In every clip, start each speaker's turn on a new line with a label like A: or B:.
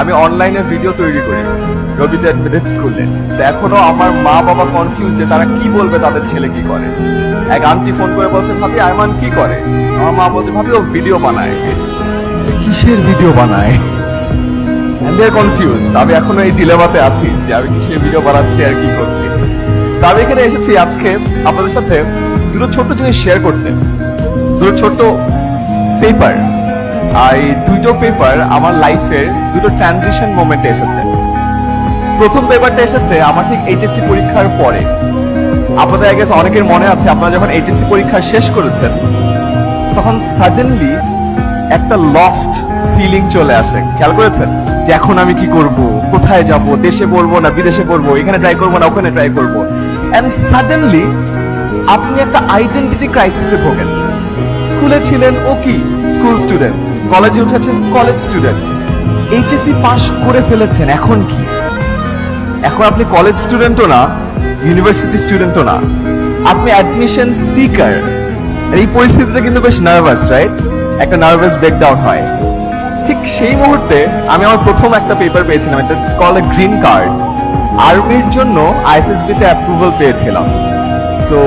A: আমি অনলাইনে ভিডিও তৈরি করি রবি 10 মিনিট স্কুলে। এখনো আমার মা বাবা কনফিউজ যে তারা কি বলবে তাদের ছেলে কি করে। এক আন্টি ফোন করে বলছে, ভাবি আয়মান কি করে? আমার মা বলছে, ভাবি ও ভিডিও বানায়। কিসের ভিডিও বানায়? কনফিউজ। আমি এখনো এই ডিলেমাতে আছি যে আমি কিসের ভিডিও বানাচ্ছি আর কি করছি। আমি এখানে এসেছি আজকে আপনাদের সাথে দুটো ছোট্ট জিনিস শেয়ার করতে। দুটো ছোট্ট পেপার। আর এই দুটো পেপার আমার লাইফের দুটো ট্রানজিশন মোমেন্টে এসেছে। প্রথম পেপারটা এসেছে আমার ঠিক এইচএসসি পরীক্ষার পরে। আপনাদের আগে অনেকের মনে আছে, আপনারা যখন এইচএসসি পরীক্ষা শেষ করেছেন তখন সাডেনলি একটা লস্ট ফিলিং চলে আসে। খেয়াল করেছেন যে এখন আমি কি করব, কোথায় যাব, দেশে পড়বো না বিদেশে পড়বো, এখানে ট্রাই করবো না ওখানে ট্রাই করবো। এন্ড সাডেনলি আপনি একটা আইডেন্টিটি ক্রাইসিসে ভোগেন। স্কুলে ছিলেন ও কি স্কুল স্টুডেন্ট, কলেজে উঠেছেন কলেজ স্টুডেন্ট, এইচএসসি পাস করে ফেলেছেন, এখন কি? এখন আপনি কলেজ স্টুডেন্টও না, ইউনিভার্সিটি স্টুডেন্টও না, আপনি অ্যাডমিশন সিকার। এই পরিস্থিতিতে কিন্তু বেশ নার্ভাস, রাইট? একটা নার্ভাস ব্রেকডাউন হয়। ঠিক সেই মুহূর্তে আমি আমার প্রথম একটা পেপার পেয়েছিলাম, এটা কল্ড গ্রিন কার্ড। আর্মির জন্য আইএসএসবি তে অ্যাপ্রুভাল পেয়েছিলাম। সো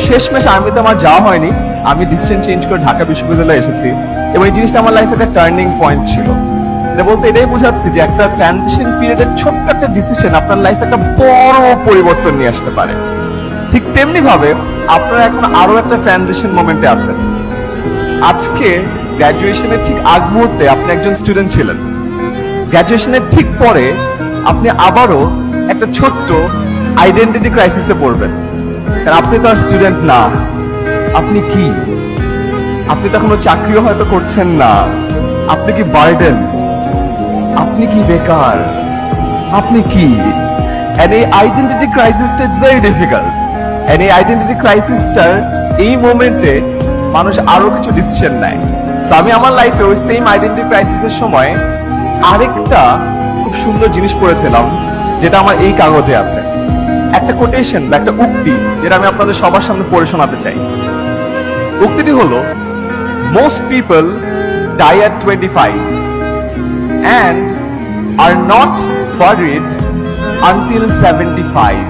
A: শেষমেশ আর্মিতে আমার যাওয়া হয়নি, আমি ডিসিশন চেঞ্জ করে ঢাকা বিশ্ববিদ্যালয়ে এসেছি এবং এই জিনিসটা আমার লাইফে একটা টার্নিং পয়েন্ট ছিল। এটা বলতে এটাই বোঝাচ্ছি যে একটা ট্রানজিশন পিরিয়ডের ছোট্ট একটা ডিসিশন আপনার লাইফে একটা বড় পরিবর্তন নিয়ে আসতে পারে। ঠিক তেমনি ভাবে আপনারা এখন আরো একটা ট্রানজিশন মোমেন্টে আছেন। আজকে গ্র্যাজুয়েশনের ঠিক আগ মুহূর্তে আপনি একজন স্টুডেন্ট ছিলেন, গ্র্যাজুয়েশনের ঠিক পরে আপনি আবারও একটা ছোট্ট আইডেন্টিটি ক্রাইসিসে পড়বেন। কারণ আপনি তো আর স্টুডেন্ট না, আপনি কি? আপনি তো এখনো চাকরিও হয়তো করছেন না, আপনি কি বার্ডেন, আপনি কি বেকার, আপনি কি? এন্ড এই আইডেন্টিটি ক্রাইসিসটা ইজ ভেরি ডিফিকাল্ট। এন্ড এই আইডেন্টিটি ক্রাইসিসটার এই মোমেন্টে মানুষ আরো কিছু ডিসিশন নেয়। আমি আমার লাইফে ওই সেম আইডেন্টিটি ক্রাইসিসের সময় আরেকটা খুব সুন্দর জিনিস পড়েছিলাম, যেটা আমার এই কাগজে আছে। একটা কোটেশন বা একটা উক্তি, যেটা আমি আপনাদের সবার সামনে পড়ে শোনাতে চাই। উক্তিটি হলো, most people die at 25 and are not buried until 75.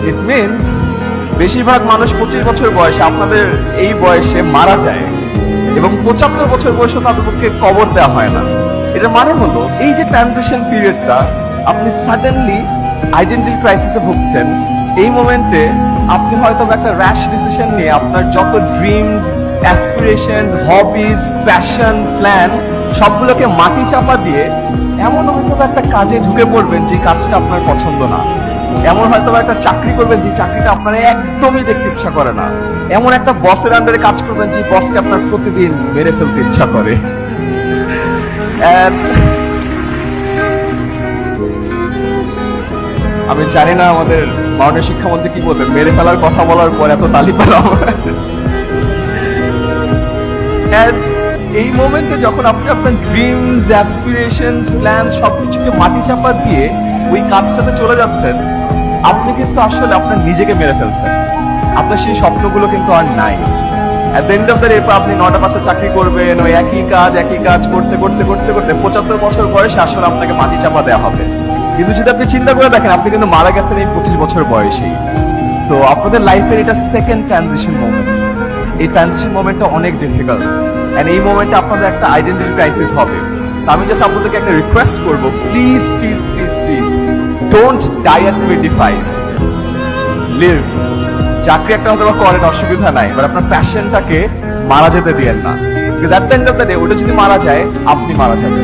A: It means বেশিরভাগ মানুষ 25 বছর বয়সে, আপনাদের এই বয়সে মারা যায় এবং 75 বছর বয়সে তাদেরকে কবর দেওয়া হয় না। এটার মানে হলো এই যে ট্রানজিশন পিরিয়ডটা, আপনি সাডেনলি আইডেন্টিটি ক্রাইসিসে ভুগছেন। এই মোমেন্টে আপনি হয়তো একটা র্যাশ ডিসিশন নিয়ে আপনার যত dreams, aspirations, hobbies, passion, plan সবগুলোকে মাটি চাপা দিয়ে এমন হয়তো একটা কাজে ঢুকে পড়বেন যে কাজটা আপনার পছন্দ না। এমন হয়তো একটা চাকরি করবেন যে চাকরিটা আপনার একদমই দেখতে ইচ্ছা করে না। এমন একটা বসের আন্ডারে কাজ করবেন যে বসকে আপনার প্রতিদিন মেরে ফেলতে ইচ্ছা করে। আমি জানি না আমাদের মাননীয় শিক্ষামন্ত্রী কি বলবেন, মেরে ফেলার কথা বলার পর এত তালি পেলাম। এই মোমেন্টে যখন আপনি আপনার ড্রিমস, অ্যাসপিরেশনস, প্ল্যান সবকিছুকে মাটি চাপা দিয়ে ওই কাজটাতে চলে যাচ্ছেন, আপনি কিন্তু আসলে আপনার নিজেকে মেরে ফেলছেন। আপনার সেই স্বপ্নগুলো কিন্তু আর নাই। At the end of the day আপনি 9টা 5টা চাকরি করবেন, ওই একই কাজ করতে করতে করতে করতে 75 বছর বয়সে আসলে আপনাকে মাটি চাপা দেওয়া হবে। কিন্তু যদি আপনি চিন্তা করে দেখেন, আপনি কিন্তু মারা গেছেন এই 25 বছর বয়সেই। সো আপনাদের লাইফের এটা সেকেন্ড ট্রানজিশন মোমেন্ট। এই ট্রানজিশন মোমেন্টটা অনেক ডিফিকাল্ট এন্ড এই মোমেন্টে আপনাদের একটা আইডেন্টিটি ক্রাইসিস হবে। আমি জাস্ট আপনাদেরকে একটা রিকোয়েস্ট করবো, please please please please don't die at 25। Live. চাকরি একটা হয়তো করেন, অসুবিধা নাই, বাট আপনার প্যাশনটাকে মারা যেতে দিয়েন না। Because at the end of the day ওটা যদি মারা যায়, আপনি মারা যাবেন।